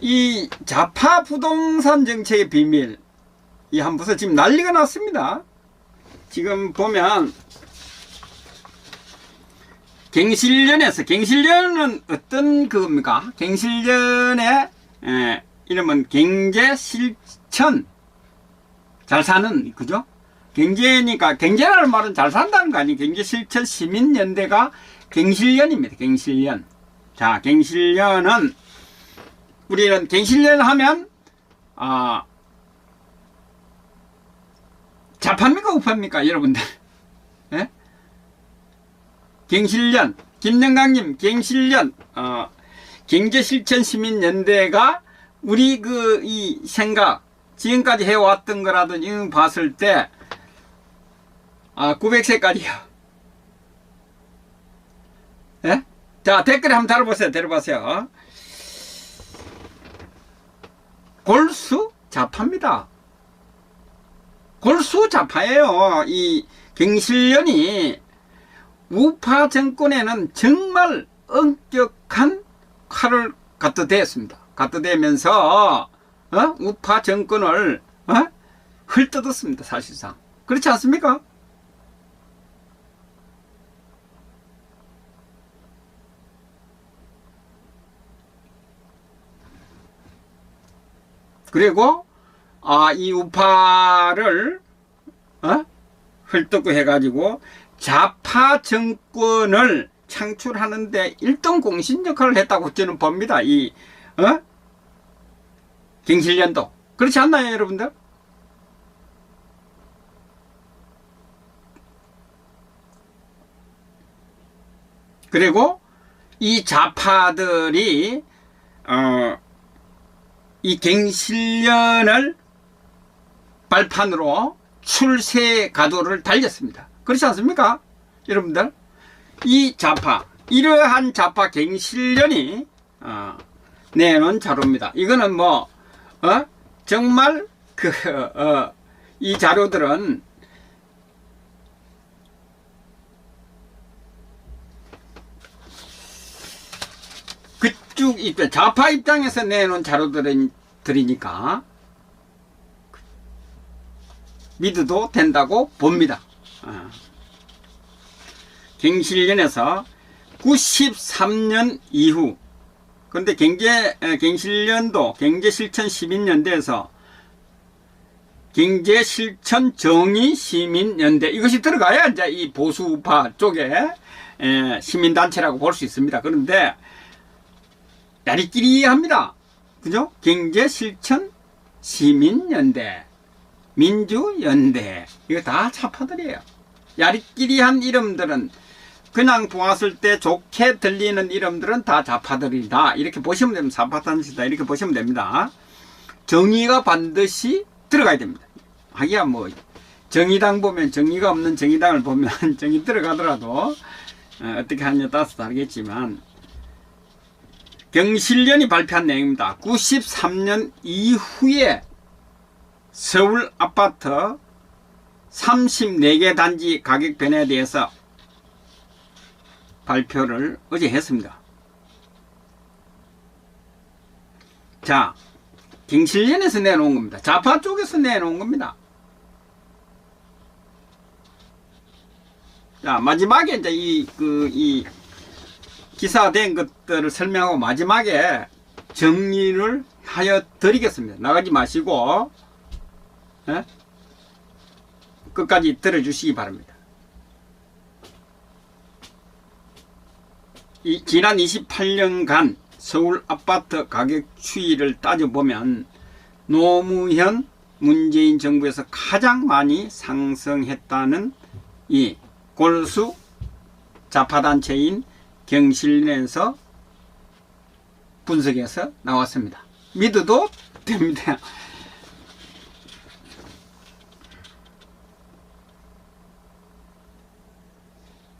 이 좌파 부동산 정책의 비밀, 이 한 부서 지금 난리가 났습니다. 지금 보면 갱실련은 어떤 그겁니까? 갱실련의 이름은 경제실천, 잘 사는, 그죠? 경제니까, 경제라는 말은 잘 산다는 거 아니에요? 경제실천 시민연대가 갱실련입니다. 갱실련. 자, 갱실련은, 우리는 갱실련 하면, 좌파입니까? 우파입니까? 여러분들. 예? 갱실련, 김영강님, 갱실련, 경제실천 시민연대가 우리 이 생각, 지금까지 해왔던 거라든지 봤을 때, 900세까지요. 예? 자, 댓글에 한번 달아보세요. 골수 좌파입니다. 골수 좌파예요. 이 갱실련이 우파 정권에는 정말 엄격한 칼을 갖다 대었습니다. 갖다 대면서 우파 정권을 헐뜯었습니다. 사실상. 그렇지 않습니까? 그리고 이 우파를 헐뜯고 해가지고 좌파 정권을 창출하는데 1등 공신 역할을 했다고 저는 봅니다. 이 갱실련도. 그렇지 않나요, 여러분들? 그리고 이 좌파들이 이 갱실련을 발판으로 출세 가도를 달렸습니다. 그렇지 않습니까? 여러분들, 이 좌파, 이러한 좌파 갱실련이 내놓은 자료입니다. 이거는 뭐 정말 이 자료들은 그쪽 좌파 입장에서 내놓은 자료들이니까 믿어도 된다고 봅니다. 갱실련에서 93년 이후, 근데 갱실련도 경제실천 시민연대에서 경제실천 정의시민연대, 이것이 들어가야 이제 이 보수파 쪽에 시민단체라고 볼 수 있습니다. 그런데 야리끼리합니다. 그죠? 경제실천 시민연대, 민주연대, 이거 다 좌파들이에요. 야리끼리한 이름들은, 그냥 보았을 때 좋게 들리는 이름들은 다 좌파들이다. 이렇게 보시면 됩니다. 좌파단체다. 이렇게 보시면 됩니다. 정의가 반드시 들어가야 됩니다. 하기야 뭐 정의당 보면, 정의가 없는 정의당을 보면 정의 들어가더라도 어떻게 하느냐에 따라서 다르겠지만, 경실련이 발표한 내용입니다. 93년 이후에 서울 아파트 34개 단지 가격 변화에 대해서 발표를 어제 했습니다. 자, 경실련에서 내놓은 겁니다. 좌파 쪽에서 내놓은 겁니다. 자, 마지막에 이제 이 기사된 것들을 설명하고 마지막에 정리를 하여 드리겠습니다. 나가지 마시고 끝까지 들어주시기 바랍니다. 지난 28년간 서울 아파트 가격 추이를 따져보면 노무현 문재인 정부에서 가장 많이 상승했다는 이 골수 좌파단체인 경실련에서 분석해서 나왔습니다. 믿어도 됩니다.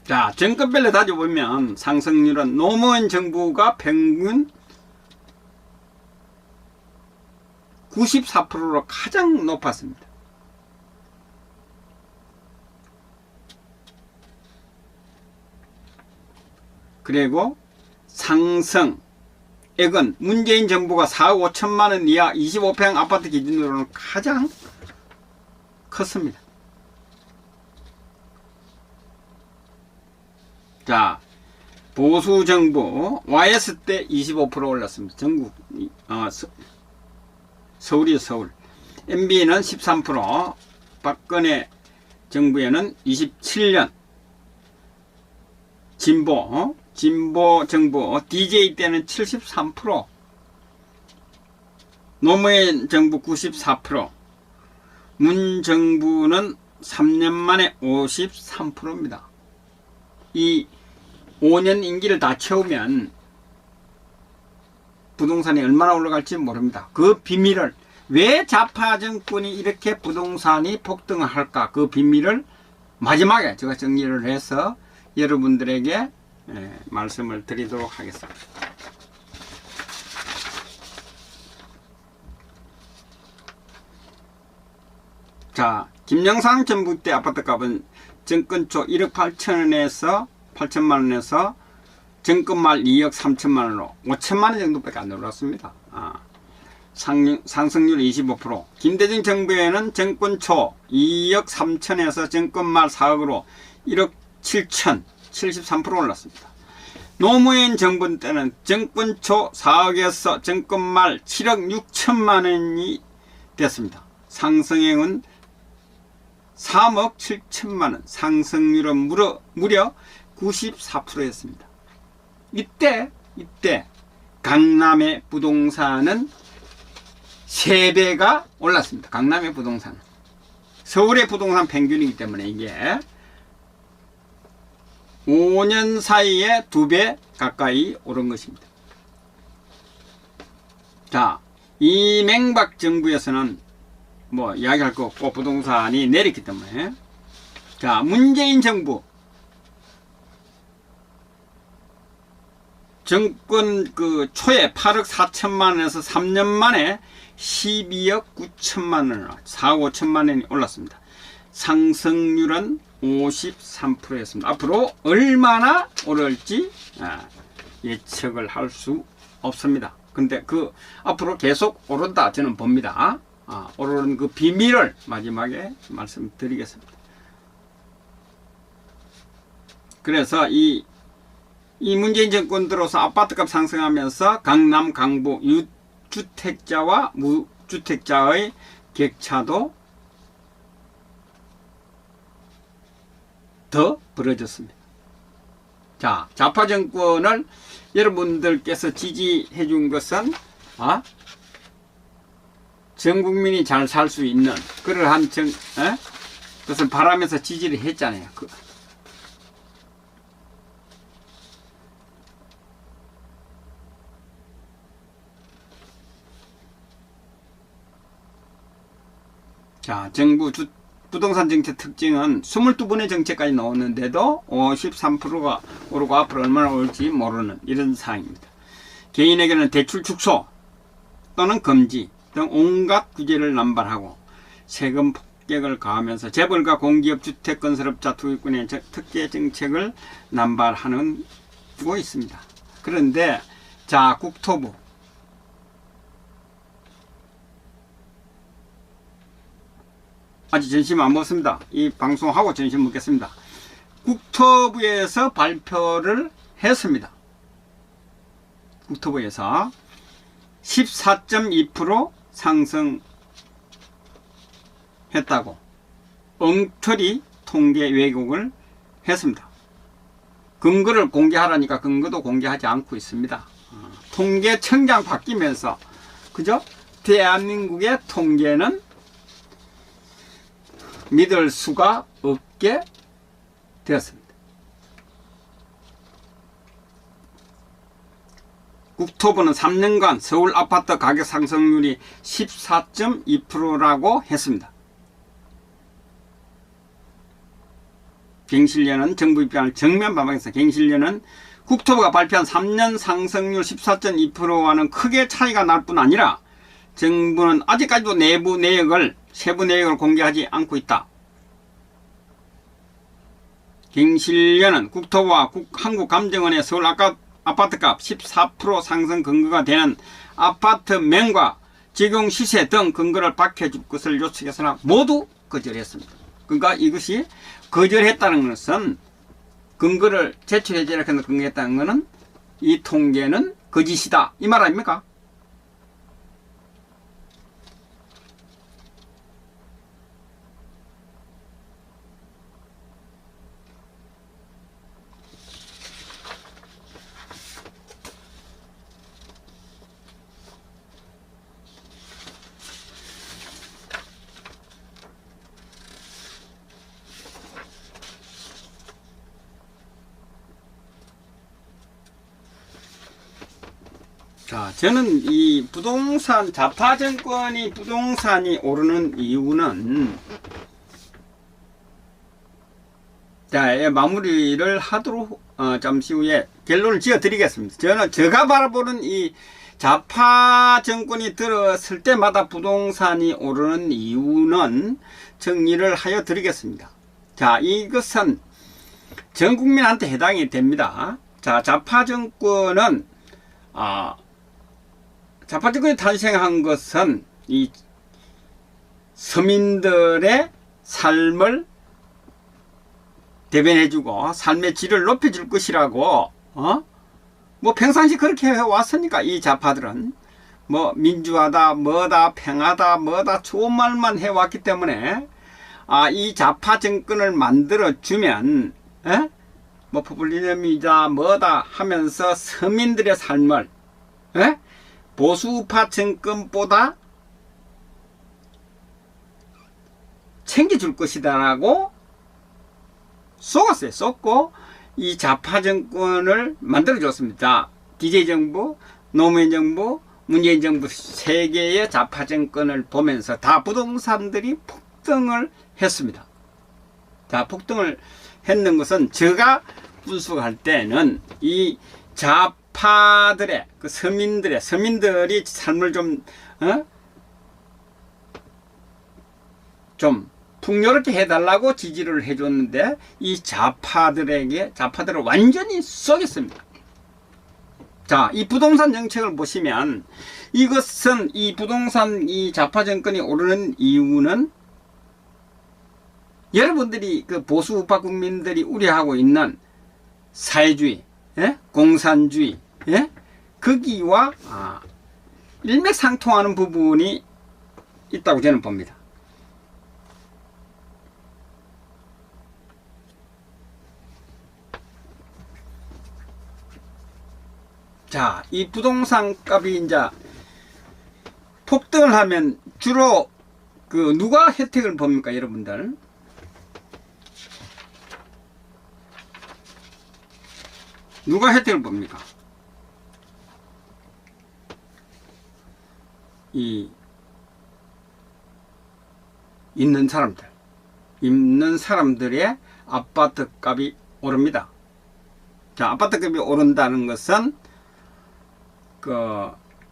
자, 정권별로 따져보면 상승률은 노무현 정부가 평균 94%로 가장 높았습니다. 그리고 상승 액은 문재인 정부가 4억 5천만 원 이하 25평 아파트 기준으로는 가장 컸습니다. 자, 보수 정부 YS 때 25% 올랐습니다. 전국 서울이 서울. MB는 13%, 박근혜 정부에는 27년, 진보 정부 DJ 때는 73%, 노무현 정부 94%, 문 정부는 3년 만에 53%입니다. 이 5년 임기를 다 채우면 부동산이 얼마나 올라갈지 모릅니다. 그 비밀을, 왜 좌파 정권이 이렇게 부동산이 폭등을 할까, 그 비밀을 마지막에 제가 정리를 해서 여러분들에게 말씀을 드리도록 하겠습니다. 자, 김영삼 정부 때 아파트 값은 정권 초 1억 8천만 원에서 정권 말 2억 3천만 원으로 5천만 원 정도밖에 안 올랐습니다. 상승률 25%. 김대중 정부에는 정권 초 2억 3천에서 정권 말 4억으로 1억 7천, 73% 올랐습니다. 노무현 정부 때는 정권 초 4억에서 정권 말 7억 6천만 원이 됐습니다. 상승액은 3억 7천만 원, 상승률은 무려 94%였습니다. 이때 강남의 부동산은 3배가 올랐습니다. 강남의 부동산은. 서울의 부동산 평균이기 때문에 이게 5년 사이에 2배 가까이 오른 것입니다. 자, 이명박 정부에서는 뭐 이야기할 거 없고 부동산이 내렸기 때문에, 자, 문재인 정부 정권 그 초에 8억 4천만 원에서 3년 만에 12억 9천만 원, 4억 5천만 원이 올랐습니다. 상승률은 53%였습니다. 앞으로 얼마나 오를지 예측을 할 수 없습니다. 근데 그 앞으로 계속 오른다 저는 봅니다. 오르는 그 비밀을 마지막에 말씀드리겠습니다. 그래서 이 문재인 정권 들어서 아파트값 상승하면서 강남, 강북 유주택자와 무주택자의 격차도 더 벌어졌습니다. 자, 좌파 정권을 여러분들께서 지지해 준 것은 전 국민이 잘 살 수 있는 그러한 것을 바라면서 지지를 했잖아요. 자, 정부 부동산 정책 특징은 22번의 정책까지 나오는데도 53%가 오르고 앞으로 얼마나 올지 모르는 이런 사항입니다. 개인에게는 대출 축소 또는 금지 등 온갖 규제를 남발하고 세금 폭격을 가하면서 재벌가 공기업 주택 건설업자 투기꾼의 특혜 정책을 남발하고 있습니다. 그런데 자, 국토부 아직 점심 안 먹었습니다. 이 방송하고 점심 먹겠습니다. 국토부에서 발표를 했습니다. 국토부에서 14.2% 상승했다고 엉터리 통계 왜곡을 했습니다. 근거를 공개하라니까 근거도 공개하지 않고 있습니다. 통계청장 바뀌면서 그죠? 대한민국의 통계는 믿을 수가 없게 되었습니다. 국토부는 3년간 서울 아파트 가격 상승률이 14.2%라고 했습니다. 갱신련은 정부 입장을 정면 반박해서 갱신련은 국토부가 발표한 3년 상승률 14.2%와는 크게 차이가 날 뿐 아니라 정부는 아직까지도 세부 내역을 공개하지 않고 있다. 갱신련은 국토부와 한국감정원의 서울 아파트값 14% 상승 근거가 되는 아파트명과 적용 시세 등 근거를 밝혀줄 것을 요청했으나 모두 거절했습니다. 그러니까 이것이 거절했다는 것은 근거를 제출해줘야 하는 근거했다는 것은 이 통계는 거짓이다 이 말 아닙니까? 자, 저는 이 부동산 자파증권이 부동산이 오르는 이유는 자, 마무리를 하도록 잠시 후에 결론을 지어 드리겠습니다. 저는 제가 바라보는 이 자파증권이 들었을 때마다 부동산이 오르는 이유는 정리를 하여 드리겠습니다. 자, 이것은 전 국민한테 해당이 됩니다. 자, 자파증권은 자파증권이 탄생한 것은 이 서민들의 삶을 대변해주고 삶의 질을 높여줄 것이라고 뭐 평상시 그렇게 해왔으니까 이 자파들은 뭐 민주하다 뭐다 평하다 뭐다 좋은 말만 해왔기 때문에 이 자파증권을 만들어주면 뭐 포퓰리즘이다 뭐다 하면서 서민들의 삶을 보수우파 정권보다 챙겨줄 것이다라고 속았어요. 속고 이 좌파 정권을 만들어줬습니다. DJ 정부, 노무현 정부, 문재인 정부 세 개의 좌파 정권을 보면서 다 부동산들이 폭등을 했습니다. 자, 폭등을 했는 것은 제가 분석할 때는 이 좌파들의 그 서민들이 삶을 좀 풍요롭게 해달라고 지지를 해줬는데 이 좌파들을 완전히 속였습니다. 자, 이 부동산 정책을 보시면 이것은 이 부동산 이 좌파 정권이 오르는 이유는 여러분들이 그 보수 우파 국민들이 우려하고 있는 사회주의, 공산주의, 거기와 일맥상통하는 부분이 있다고 저는 봅니다. 자, 이 부동산 값이 이제 폭등을 하면 주로 그 누가 혜택을 봅니까, 여러분들? 누가 혜택을 봅니까? 있는 사람들의 아파트 값이 오릅니다. 자, 아파트 값이 오른다는 것은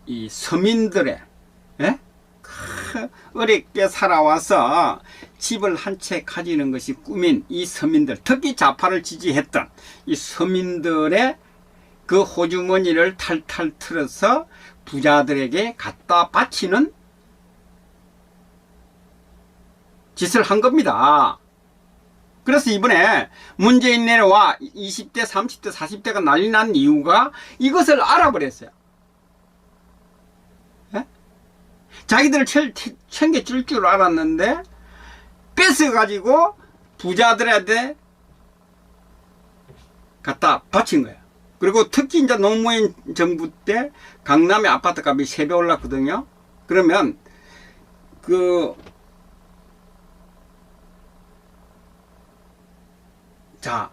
이 서민들의 어렵게 살아와서 집을 한 채 가지는 것이 꿈인 이 서민들, 특히 좌파를 지지했던 이 서민들의 그 호주머니를 탈탈 틀어서 부자들에게 갖다 바치는 짓을 한 겁니다. 그래서 이번에 문재인 내려와 20대, 30대, 40대가 난리 난 이유가 이것을 알아버렸어요. 자기들을 챙겨줄 줄 알았는데 뺏어가지고 부자들한테 갖다 바친 거예요. 그리고 특히 이제 노무현 정부 때 강남의 아파트 값이 3배 올랐거든요. 그러면 자,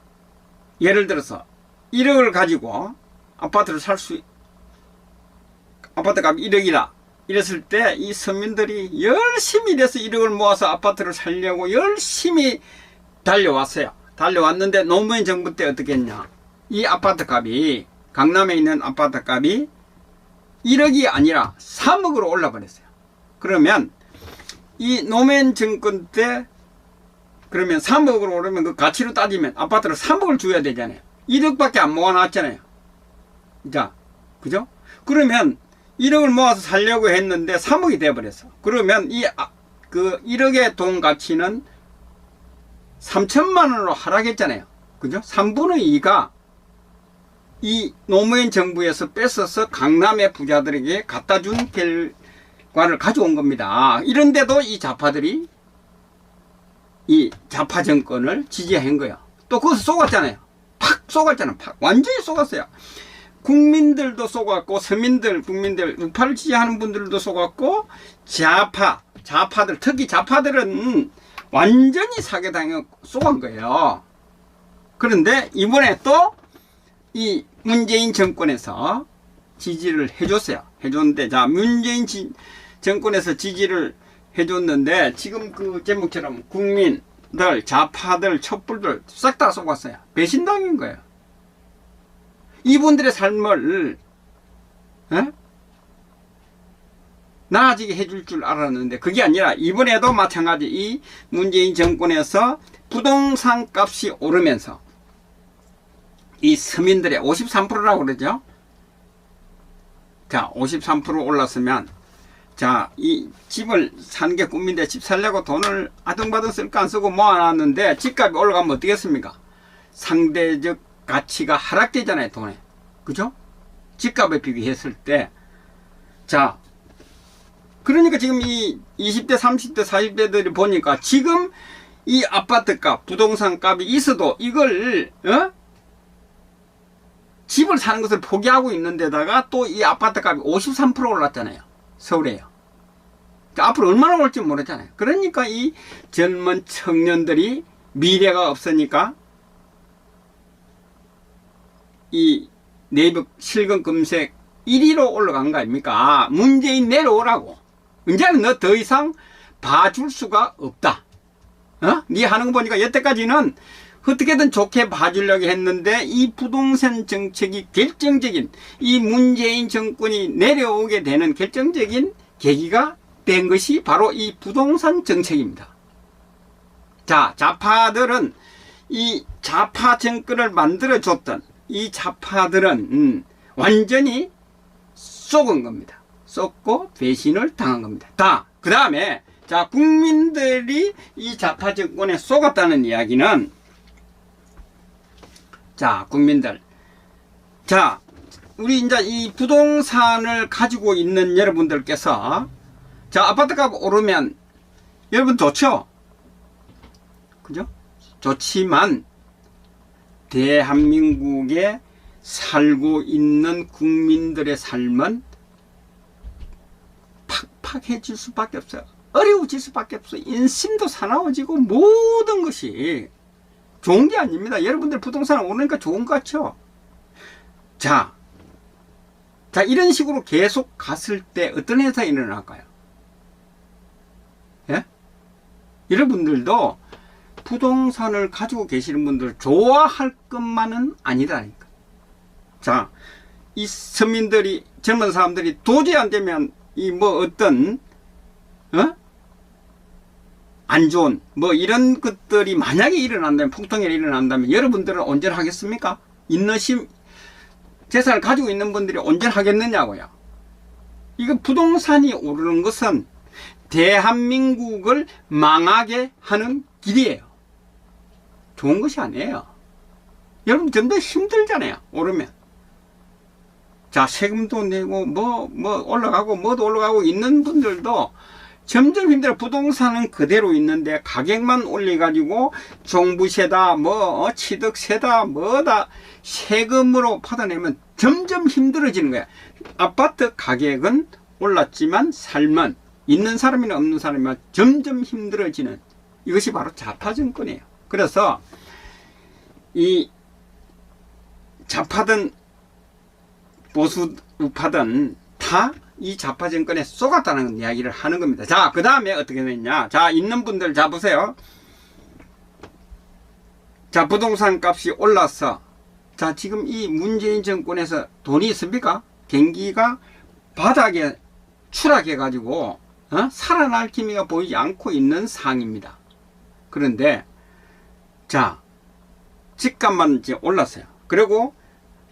예를 들어서 1억을 가지고 아파트 값이 1억이라 이랬을 때 이 서민들이 열심히 일해서 1억을 모아서 아파트를 살려고 열심히 달려왔어요. 달려왔는데 노무현 정부 때 어떻게 했냐, 이 아파트 값이, 강남에 있는 아파트 값이 1억이 아니라 3억으로 올라버렸어요. 그러면 이 노무현 정권 때 그러면 3억으로 오르면 그 가치로 따지면 아파트를 3억을 줘야 되잖아요. 1억밖에 안 모아놨잖아요. 자, 그죠? 그러면 1억을 모아서 살려고 했는데 3억이 돼버렸어. 그러면 그 1억의 돈 가치는 3천만 원으로 하락했잖아요. 그죠? 3분의 2가 이 노무현 정부에서 뺏어서 강남의 부자들에게 갖다 준 결과를 가져온 겁니다. 이런데도 이 좌파들이 이 좌파 정권을 지지한 거예요. 또 거기서 쏘갔잖아요. 팍 쏘갔잖아요. 팍. 완전히 쏘갔어요. 국민들도 쏘갔고, 서민들, 국민들, 우파를 지지하는 분들도 쏘갔고, 좌파들, 특히 좌파들은 완전히 사기당해 쏘간 거예요. 그런데 이번에 또 이 문재인 정권에서 지지를 해줬어요. 해줬는데, 자, 문재인 정권에서 지지를 해줬는데, 지금 그 제목처럼 국민들, 좌파들, 촛불들 싹 다 쏘갔어요. 배신당인 거예요. 이분들의 삶을 나아지게 해줄 줄 알았는데 그게 아니라 이번에도 마찬가지 이 문재인 정권에서 부동산 값이 오르면서 이 서민들의 53%라고 그러죠. 자, 53% 올랐으면 자, 이 집을 사는 게 꿈인데 집 살려고 돈을 아등바등 쓸 거 안 쓰고 모아놨는데 집값이 올라가면 어떻겠습니까? 상대적 가치가 하락되잖아요, 돈에. 그죠? 집값에 비교했을 때. 자, 그러니까 지금 이 20대, 30대, 40대들이 보니까 지금 이 아파트 값, 부동산 값이 있어도 이걸, 집을 사는 것을 포기하고 있는 데다가 또 이 아파트 값이 53% 올랐잖아요. 서울에요. 앞으로 얼마나 올지 모르잖아요. 그러니까 이 젊은 청년들이 미래가 없으니까 이 네이버 실검 검색 1위로 올라간 거 아닙니까? 문재인 내려오라고. 이제는 너 더 이상 봐줄 수가 없다. 네 하는 거 보니까 여태까지는 어떻게든 좋게 봐주려고 했는데 이 부동산 정책이 결정적인 이 문재인 정권이 내려오게 되는 결정적인 계기가 된 것이 바로 이 부동산 정책입니다. 자, 좌파들은 이 좌파 정권을 만들어줬던 이 좌파들은 완전히 쏘은 겁니다. 쏘고 배신을 당한 겁니다. 그 다음에 자, 국민들이 이 좌파 정권에 쏘갔다는 이야기는 자, 국민들, 자, 우리 이제 이 부동산을 가지고 있는 여러분들께서 자, 아파트값 오르면 여러분 좋죠? 그죠? 좋지만 대한민국에 살고 있는 국민들의 삶은 팍팍해질 수밖에 없어요. 어려워질 수밖에 없어요. 인심도 사나워지고 모든 것이 좋은 게 아닙니다. 여러분들 부동산 오르니까 좋은 것 같죠? 자, 이런 식으로 계속 갔을 때 어떤 현상이 일어날까요? 예? 여러분들도 부동산을 가지고 계시는 분들 좋아할 것만은 아니다니까. 자, 이 서민들이, 젊은 사람들이 도저히 안 되면 이 뭐 어떤 안 좋은 뭐 이런 것들이 만약에 일어난다면, 풍통이 일어난다면 여러분들은 온전하겠습니까? 인내심 재산을 가지고 있는 분들이 온전하겠느냐고요. 이거 부동산이 오르는 것은 대한민국을 망하게 하는 길이에요. 좋은 것이 아니에요. 여러분 좀 더 힘들잖아요, 오르면. 자, 세금도 내고 뭐 올라가고 뭐도 올라가고 있는 분들도 점점 힘들어. 부동산은 그대로 있는데 가격만 올려가지고 종부세다 뭐 취득세다 뭐다 세금으로 받아내면 점점 힘들어지는 거야. 아파트 가격은 올랐지만 삶은 있는 사람이나 없는 사람이나 점점 힘들어지는, 이것이 바로 좌파 정권이에요. 그래서 이 좌파든 보수 우파든 다 이 좌파 정권에 쏘갔다는 이야기를 하는 겁니다. 자, 그 다음에 어떻게 됐냐. 자, 있는 분들 자 보세요. 자, 부동산 값이 올라서 자, 지금 이 문재인 정권에서 돈이 있습니까? 경기가 바닥에 추락해 가지고 살아날 기미가 보이지 않고 있는 상황입니다. 그런데 자, 집값만 이제 올랐어요. 그리고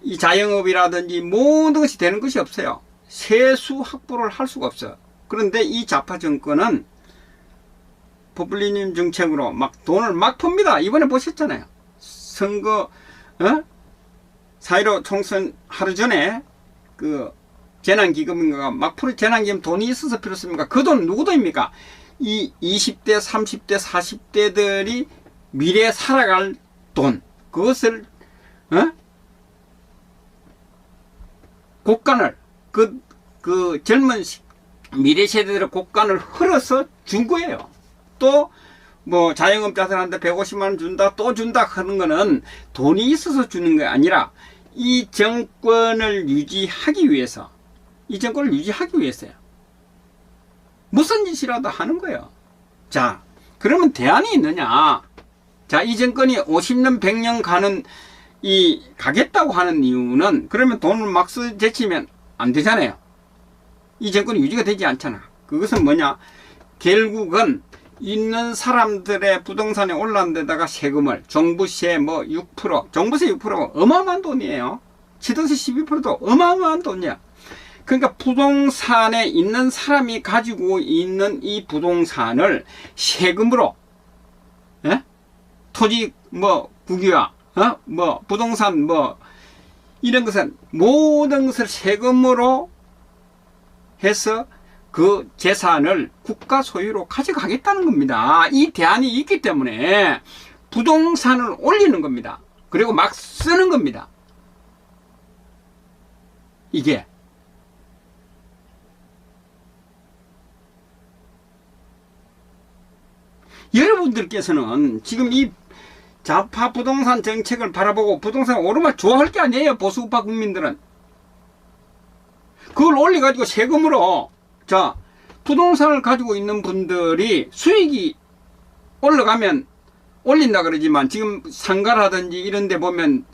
이 자영업이라든지 모든 것이 되는 것이 없어요. 세수 확보를 할 수가 없어요. 그런데 이 좌파 정권은 포퓰리즘 정책으로 막 돈을 막 풉니다. 이번에 보셨잖아요. 선거 4.15 총선 하루 전에 그 재난기금인가가 막 재난기금 돈이 있어서 필요했습니까? 그 돈 누구 돈입니까? 이 20대, 30대, 40대들이 미래에 살아갈 돈, 그것을 곡간을 그 젊은 미래 세대들의 곡간을 흘러서 준 거예요. 또 뭐 자영업자들한테 150만 원 준다, 또 준다 하는 거는 돈이 있어서 주는 게 아니라 이 정권을 유지하기 위해서, 이 정권을 유지하기 위해서요. 무슨 짓이라도 하는 거예요. 자, 그러면 대안이 있느냐? 자, 이 정권이 50년, 100년 가겠다고 하는 이유는, 그러면 돈을 막 제치면 안 되잖아요. 이 정권이 유지가 되지 않잖아. 그것은 뭐냐? 결국은 있는 사람들의 부동산에 올라온 데다가 세금을, 종부세 뭐 6%, 종부세 6%가 어마어마한 돈이에요. 취득세 12%도 어마어마한 돈이야. 그러니까 부동산에 있는 사람이 가지고 있는 이 부동산을 세금으로, 토지 뭐 국유화, 뭐 부동산 뭐 이런 것은 모든 것을 세금으로 해서 그 재산을 국가 소유로 가져가겠다는 겁니다. 이 대안이 있기 때문에 부동산을 올리는 겁니다. 그리고 막 쓰는 겁니다. 이게 여러분들께서는 지금 이 좌파 부동산 정책을 바라보고 부동산 오르면 좋아할 게 아니에요. 보수 우파 국민들은. 그걸 올려가지고 세금으로, 자, 부동산을 가지고 있는 분들이 수익이 올라가면 올린다 그러지만 지금 상가라든지 이런 데 보면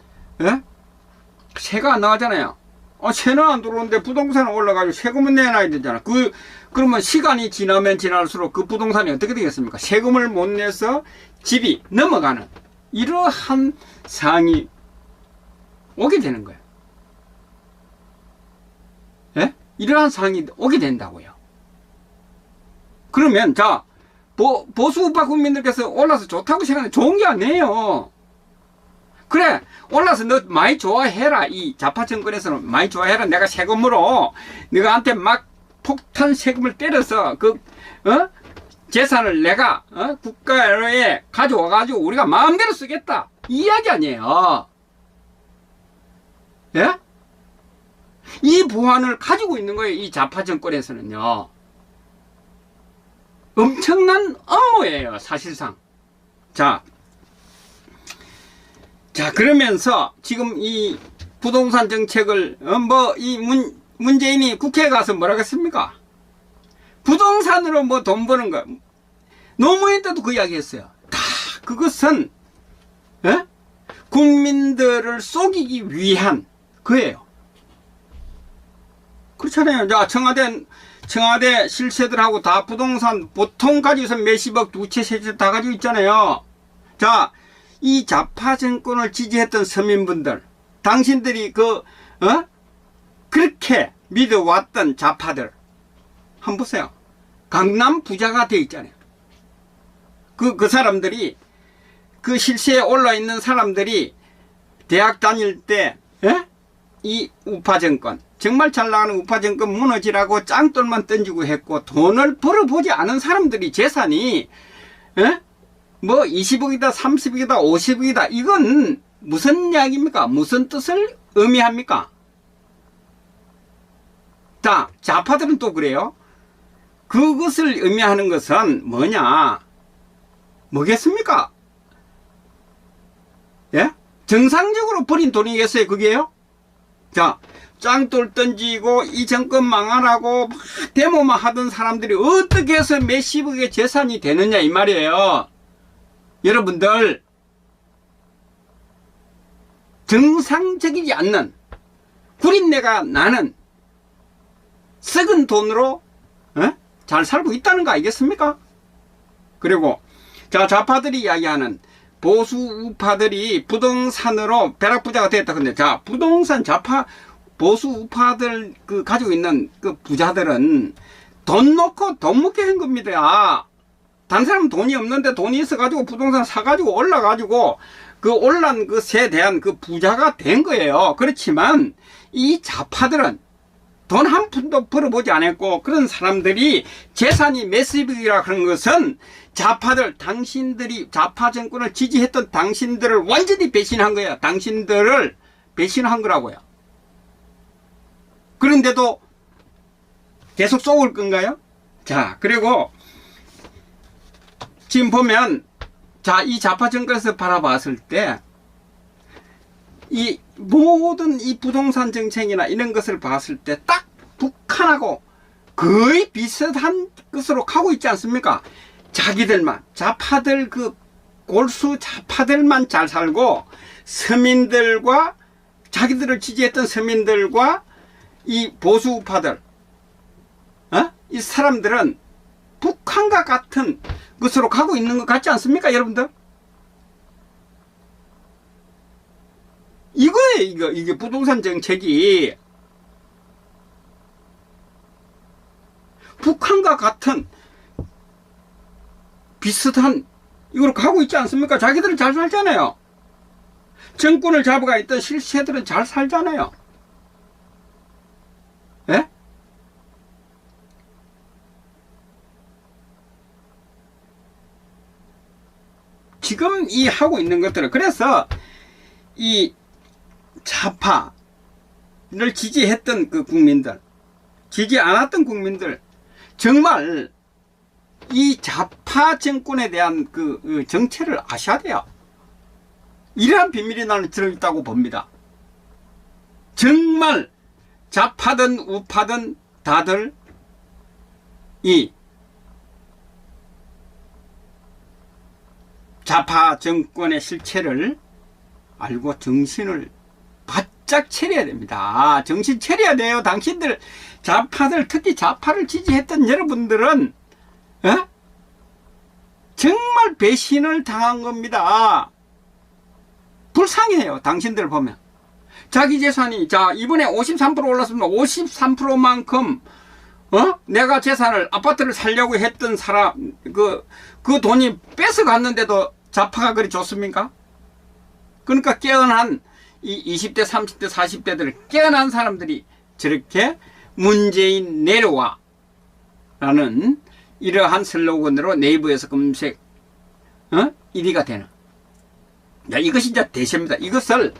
세가 안 나가잖아요. 세는 안 들어오는데 부동산은 올라가지고 세금은 내놔야 되잖아. 그러면 시간이 지나면 지날수록 그 부동산이 어떻게 되겠습니까? 세금을 못 내서 집이 넘어가는 이러한 상황이 오게 되는 거예요. 이러한 상황이 오게 된다고요. 그러면 자, 보수 우파 국민들께서 올라서 좋다고 생각하는 좋은 게 아니에요. 그래, 올라서 너 많이 좋아해라. 이 좌파 정권에서는 많이 좋아해라. 내가 세금으로 너한테 막 폭탄 세금을 때려서 재산을 내가 국가에 가져와가지고 우리가 마음대로 쓰겠다. 이 이야기 아니에요. 예? 이 부안을 가지고 있는 거예요. 이 좌파 정권에서는요. 엄청난 업무예요. 사실상. 자, 그러면서 지금 이 부동산 정책을 문재인이 국회에 가서 뭐라고 했습니까? 부동산으로 뭐 돈 버는 거. 노무현 때도 그 이야기 했어요. 다 그것은 국민들을 속이기 위한 거예요. 그렇잖아요. 자, 청와대 실세들하고 다 부동산 보통 가지고서 몇십억 두 채, 세 채 다 가지고 있잖아요. 자, 이 좌파 정권을 지지했던 서민분들, 당신들이 그렇게 믿어왔던 좌파들, 한번 보세요. 강남 부자가 되어 있잖아요. 그 사람들이, 그 실세에 올라 있는 사람들이 대학 다닐 때, 이 우파 정권, 정말 잘 나가는 우파 정권 무너지라고 짱돌만 던지고 했고, 돈을 벌어보지 않은 사람들이 재산이, 뭐 20억이다, 30억이다, 50억이다. 이건 무슨 이야기입니까? 무슨 뜻을 의미합니까? 자, 좌파들은 또 그래요. 그것을 의미하는 것은 뭐겠습니까? 예? 정상적으로 버린 돈이겠어요, 그게요? 자, 짱돌 던지고 이 정권 망하라고 막 데모만 하던 사람들이 어떻게 해서 몇십억의 재산이 되느냐 이 말이에요. 여러분들, 정상적이지 않는 구린내가 나는 썩은 돈으로 잘 살고 있다는 거 아니겠습니까? 그리고 자, 좌파들이 이야기하는 보수 우파들이 부동산으로 벼락부자가 됐다. 근데 자, 부동산 좌파 보수 우파들 그 가지고 있는 그 부자들은 돈 놓고 돈 먹게 한 겁니다. 다른 사람은 돈이 없는데 돈이 있어가지고 부동산 사가지고 올라가지고 그 올란 것에 대한 그 부자가 된 거예요. 그렇지만 이 좌파들은 돈 한 푼도 벌어보지 않았고, 그런 사람들이 재산이 몇십억이라 그런 것은 좌파들, 당신들이 좌파 정권을 지지했던 당신들을 완전히 배신한 거야. 당신들을 배신한 거라고요. 그런데도 계속 쏘을 건가요? 자, 그리고 지금 보면, 자, 이 좌파 정권에서 바라봤을 때 이 모든 이 부동산 정책이나 이런 것을 봤을 때 딱 북한하고 거의 비슷한 것으로 가고 있지 않습니까? 자기들만, 좌파들, 그 골수 좌파들만 잘 살고, 서민들과 자기들을 지지했던 서민들과 이 보수 우파들, 이 사람들은 북한과 같은 것으로 가고 있는 것 같지 않습니까, 여러분들? 이거예요, 이게 부동산 정책이. 북한과 같은 비슷한 이거로 가고 있지 않습니까? 자기들은 잘 살잖아요. 정권을 잡아가 있던 실세들은 잘 살잖아요. 예? 지금 이 하고 있는 것들은, 그래서 이 좌파를 지지했던 그 국민들, 지지 않았던 국민들, 정말 이 좌파 정권에 대한 그 정체를 아셔야 돼요. 이러한 비밀이 나는 들어있다고 봅니다. 정말 좌파든 우파든 다들 이 좌파 정권의 실체를 알고 정신을 바짝 차려야 됩니다. 정신 차려야 돼요. 당신들 좌파들, 특히 좌파를 지지했던 여러분들은 정말 배신을 당한 겁니다. 불쌍해요. 당신들 보면 자기 재산이, 자, 이번에 53% 올랐습니다. 53%만큼 내가 재산을, 아파트를 살려고 했던 사람, 그 돈이 뺏어갔는데도 좌파가 그리 좋습니까? 그러니까 깨어난 이 20대, 30대, 40대들 깨어난 사람들이 저렇게 문재인 내려와 라는 이러한 슬로건으로 네이버에서 검색 1위가 되는, 야, 이것이 이제 대세입니다. 이것을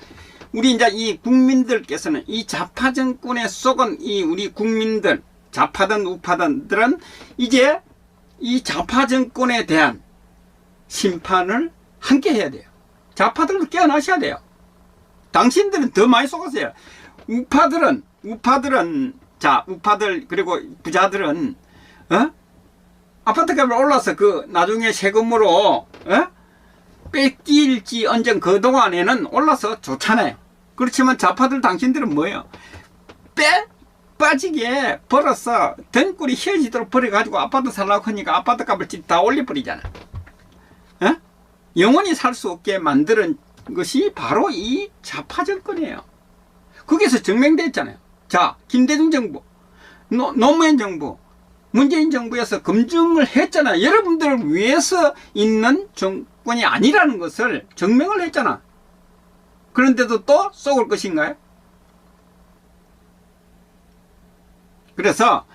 우리 이제 이 국민들께서는, 이 좌파 정권에 속은 이 우리 국민들, 좌파든 우파든들은 이제 이 좌파 정권에 대한 심판을 함께 해야 돼요. 좌파들도 깨어나셔야 돼요. 당신들은 더 많이 속았어요. 우파들은 자, 우파들 그리고 부자들은 아파트 값이 올라서 그 나중에 세금으로 뺏길지 언젠 그동안에는 올라서 좋잖아요. 그렇지만 좌파들, 당신들은 뭐예요? 빠지게 벌어서 등골이 휘어지도록 벌어가지고 아파트 살라고 하니까 아파트 값을 다 올려버리잖아. 영원히 살 수 없게 만드는 것이 바로 이 좌파 정권이에요. 거기서 증명되어 있잖아요. 자, 김대중 정부, 노무현 정부, 문재인 정부에서 검증을 했잖아요. 여러분들을 위해서 있는 정권이 아니라는 것을 증명을 했잖아. 그런데도 또 쏘을 것인가요? 그래서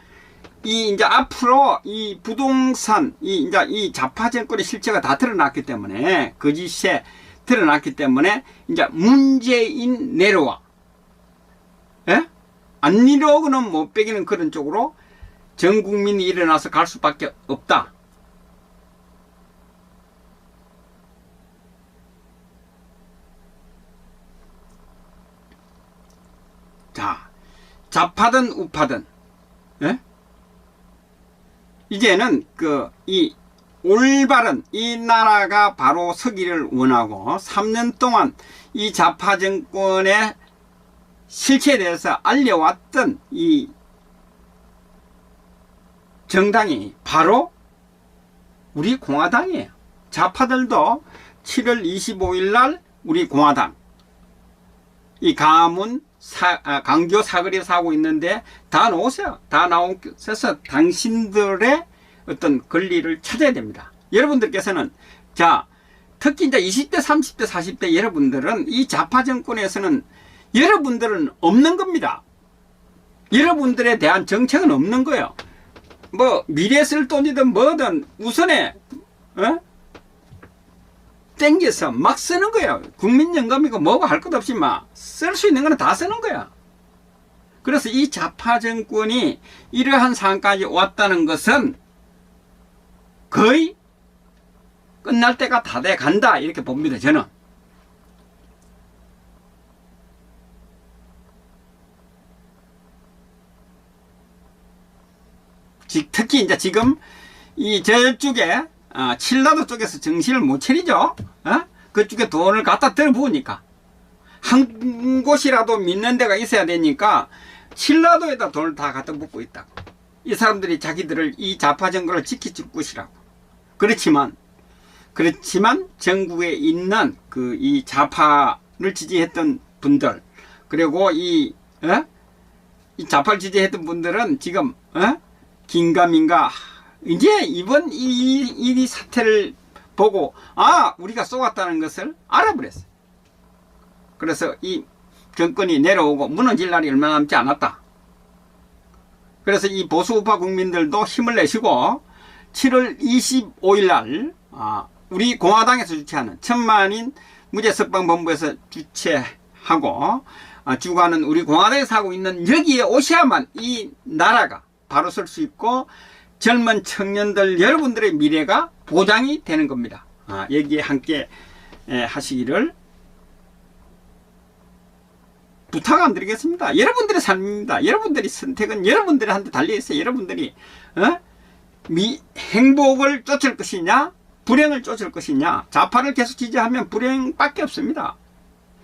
이제 앞으로 이 부동산, 이제 이 좌파 정권의 실체가 다 드러났기 때문에, 거짓에 드러났기 때문에, 이제 문재인 내려와, 안 내려오고는 못 빼기는 그런 쪽으로 전 국민이 일어나서 갈 수밖에 없다. 자, 좌파든 우파든, 이제는 이 올바른 이 나라가 바로 서기를 원하고 3년 동안 이 좌파 정권의 실체에 대해서 알려왔던 이 정당이 바로 우리 공화당이에요. 좌파들도 7월 25일 날 우리 공화당 이 강교 사거리에서 하고 있는데 다 나오세요. 다 나오셔서 당신들의 어떤 권리를 찾아야 됩니다. 여러분들께서는 자 특히 이제 20대 30대 40대 여러분들은 이 좌파 정권에서는 여러분들은 없는 겁니다. 여러분들에 대한 정책은 없는 거예요. 뭐 미래 쓸 돈이든 뭐든 우선에 땡겨서 막 쓰는 거예요. 국민연금이고 뭐고 할 것 없이 막 쓸 수 있는 거는 다 쓰는 거야. 그래서 이 좌파 정권이 이러한 상황까지 왔다는 것은 거의 끝날 때가 다 돼 간다 이렇게 봅니다. 저는. 특히 이제 지금 이 저쪽에 칠라도 쪽에서 정신을 못 차리죠. 그쪽에 돈을 갖다 들어부으니까 한 곳이라도 믿는 데가 있어야 되니까 칠라도에다 돈을 다 갖다 붓고 있다고. 이 사람들이 자기들을 이 좌파 정권을 지켜줄 것이라고. 그렇지만 전국에 있는 이 좌파를 지지했던 분들 그리고 이 좌파를 지지했던 분들은 지금 긴가민가 이제 이번 이 사태를 보고 우리가 쏘았다는 것을 알아버렸어요. 그래서 이 정권이 내려오고 무너질 날이 얼마 남지 않았다. 그래서 이 보수우파 국민들도 힘을 내시고 7월 25일 날 우리 공화당에서 주최하는 천만인 무죄석방본부에서 주최하고 주관은 우리 공화당에서 하고 있는 여기에 오셔야만 이 나라가 바로 설 수 있고 젊은 청년들 여러분들의 미래가 보장이 되는 겁니다. 여기에 함께 하시기를 부탁 안 드리겠습니다. 여러분들의 삶입니다. 여러분들의 선택은 여러분들한테 달려있어요. 여러분들이 행복을 쫓을 것이냐 불행을 쫓을 것이냐. 좌파를 계속 지지하면 불행밖에 없습니다.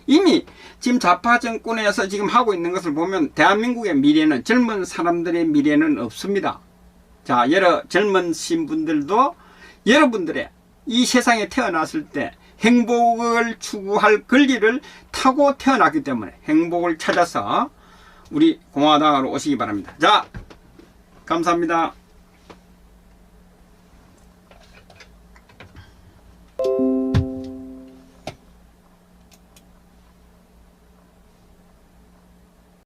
이미 지금 좌파 정권에서 지금 하고 있는 것을 보면 대한민국의 미래는 젊은 사람들의 미래는 없습니다. 자, 젊은 신분들도 여러분들의 이 세상에 태어났을 때 행복을 추구할 권리를 타고 태어났기 때문에 행복을 찾아서 우리 공화당으로 오시기 바랍니다. 자, 감사합니다.